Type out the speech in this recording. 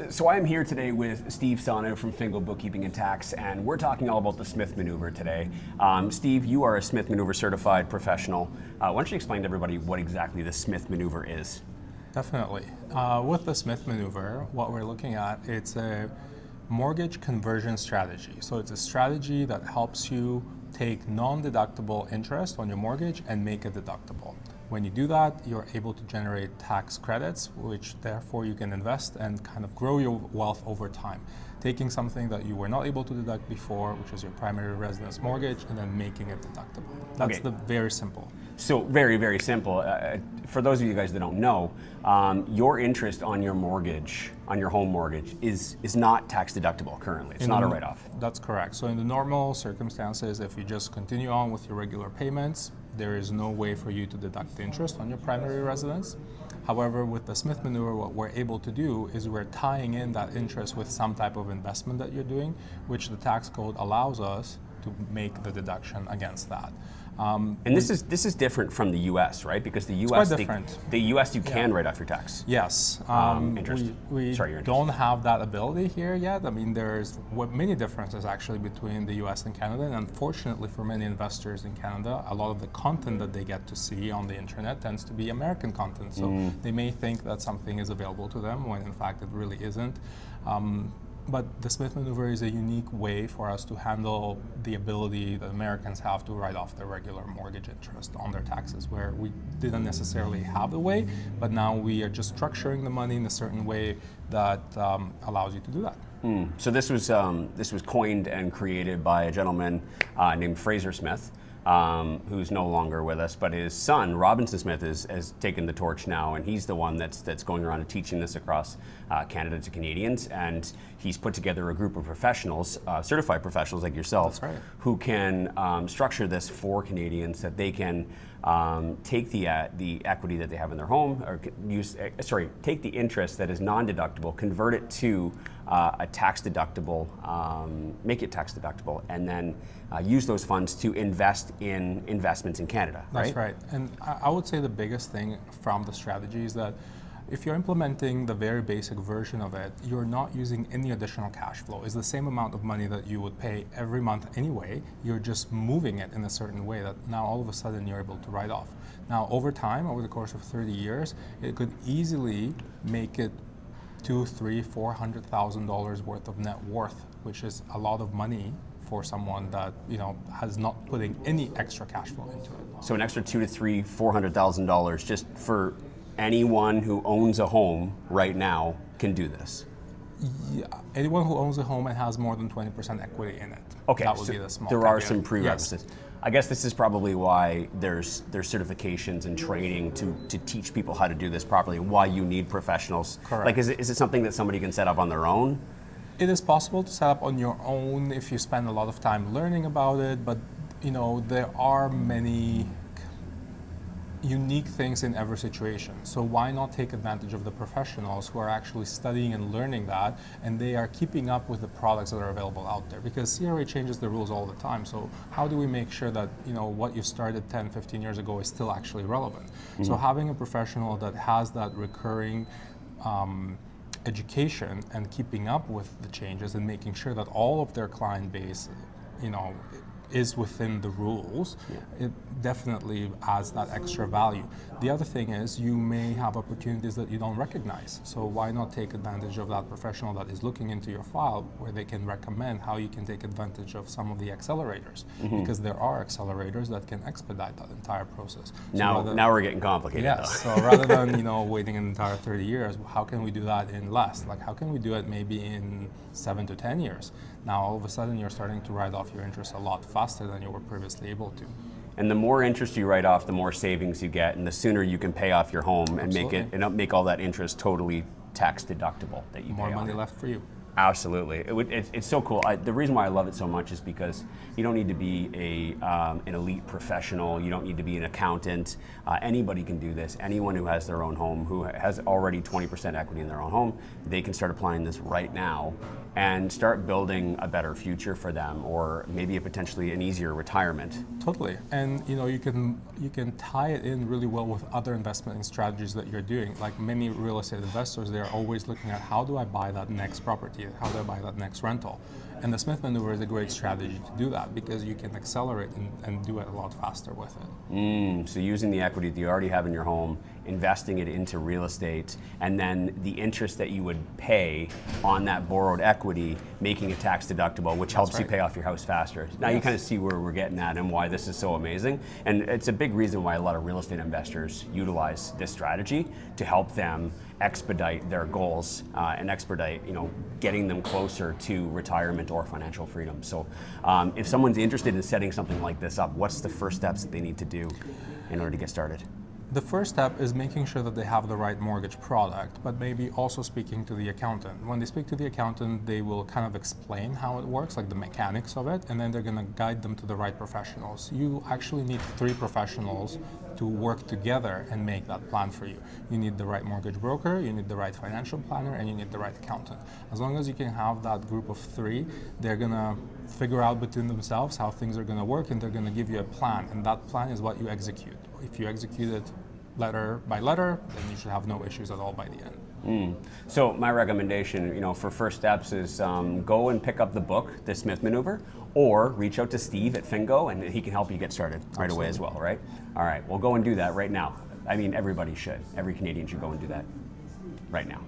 So I'm here today with Steve Tsonev from Finngo Bookkeeping Tax, and we're talking all about the Smith Manoeuvre today. Steve, you are a Smith Manoeuvre Certified Professional. Why don't you explain to everybody what exactly the Smith Manoeuvre is? Definitely. With the Smith Manoeuvre, what we're looking at, it's a mortgage conversion strategy. So it's a strategy that helps you take non-deductible interest on your mortgage and make it deductible. When you do that, you're able to generate tax credits, which therefore you can invest and kind of grow your wealth over time. Taking something that you were not able to deduct before, which is your primary residence mortgage, and then making it deductible. That's very simple. So very, very simple. For those of you guys that don't know, your interest on your mortgage, on your home mortgage, is not tax deductible currently. It's not a write-off. That's correct. So in the normal circumstances, if you just continue on with your regular payments, there is no way for you to deduct the interest on your primary residence. However, with the Smith Manoeuvre, what we're able to do is we're tying in that interest with some type of investment that you're doing, which the tax code allows us to make the deduction against that. And this is different from the U.S., right? Because the U.S. It's quite different. The U.S. you can write off your tax. Yes. Interest. We don't have that ability here yet. I mean, there's many differences actually between the U.S. and Canada. And unfortunately for many investors in Canada, a lot of the content that they get to see on the internet tends to be American content. So they may think that something is available to them when in fact it really isn't. But the Smith Manoeuvre is a unique way for us to handle the ability that Americans have to write off their regular mortgage interest on their taxes, where we didn't necessarily have the way, but now we are just structuring the money in a certain way that allows you to do that. So this was coined and created by a gentleman named Fraser Smith, who's no longer with us, but his son, Robinson Smith, has taken the torch now, and he's the one that's going around and teaching this across Canada to Canadians, and he's put together a group of professionals, certified professionals like yourself, That's right, who can structure this for Canadians, that they can take the equity that they have in their home, or take the interest that is non-deductible, convert it to a tax deductible, make it tax deductible, and then use those funds to invest in investments in Canada. That's right. And I would say the biggest thing from the strategy is that if you're implementing the very basic version of it, you're not using any additional cash flow. It's the same amount of money that you would pay every month anyway. You're just moving it in a certain way that now all of a sudden you're able to write off. Now over time, over the course of 30 years, it could easily make it $200,000, $300,000, $400,000 worth of net worth, which is a lot of money for someone that has not putting any extra cash flow into it. So an extra $200,000 to $300,000, $400,000 just for anyone who owns a home right now can do this. Yeah, anyone who owns a home and has more than 20% equity in it. Okay, that would be the small. There are some prerequisites. Yes. I guess this is probably why there's certifications and training to teach people how to do this properly. Why you need professionals. Correct. Like, is it something that somebody can set up on their own? It is possible to set up on your own if you spend a lot of time learning about it, but there are many unique things in every situation. So why not take advantage of the professionals who are actually studying and learning that, and they are keeping up with the products that are available out there, because CRA changes the rules all the time. So how do we make sure that what you started 10, 15 years ago is still actually relevant? So having a professional that has that recurring education and keeping up with the changes and making sure that all of their client base is within the rules, it definitely adds that extra value. The other thing is you may have opportunities that you don't recognize. So why not take advantage of that professional that is looking into your file, where they can recommend how you can take advantage of some of the accelerators, because there are accelerators that can expedite that entire process. So now we're getting complicated. Yes, so rather than waiting an entire 30 years, how can we do that in less? Like, how can we do it maybe in 7 to 10 years? Now all of a sudden you're starting to write off your interest a lot faster than you were previously able to. And the more interest you write off, the more savings you get, and the sooner you can pay off your home and make all that interest totally tax deductible that you more pay money on. left for you. Absolutely, it's so cool. The reason why I love it so much is because you don't need to be an elite professional. You don't need to be an accountant. Anybody can do this. Anyone who has their own home, who has already 20% equity in their own home, they can start applying this right now and start building a better future for them, or maybe potentially an easier retirement. Totally, and you can tie it in really well with other investment strategies that you're doing. Like many real estate investors, they're always looking at how do I buy that next property, how do I buy that next rental, and the Smith Maneuver is a great strategy to do that because you can accelerate and do it a lot faster with it. So using the equity that you already have in your home, investing it into real estate, and then the interest that you would pay on that borrowed equity, making it tax deductible, which helps you pay off your house faster. Now you kind of see where we're getting at and why this is so amazing. And it's a big reason why a lot of real estate investors utilize this strategy to help them expedite their goals and expedite, getting them closer to retirement or financial freedom. So if someone's interested in setting something like this up, what's the first steps that they need to do in order to get started? The first step is making sure that they have the right mortgage product, but maybe also speaking to the accountant. When they speak to the accountant, they will kind of explain how it works, like the mechanics of it, and then they're going to guide them to the right professionals. You actually need 3 professionals to work together and make that plan for you. You need the right mortgage broker, you need the right financial planner, and you need the right accountant. As long as you can have that group of 3, they're going to figure out between themselves how things are going to work, and they're going to give you a plan, and that plan is what you execute. If you execute it letter by letter, then you should have no issues at all by the end. So my recommendation, for first steps is go and pick up the book, The Smith Maneuver, or reach out to Steve at Finngo, and he can help you get started right away as well, right? All right, well, go and do that right now. I mean, everybody should. Every Canadian should go and do that right now.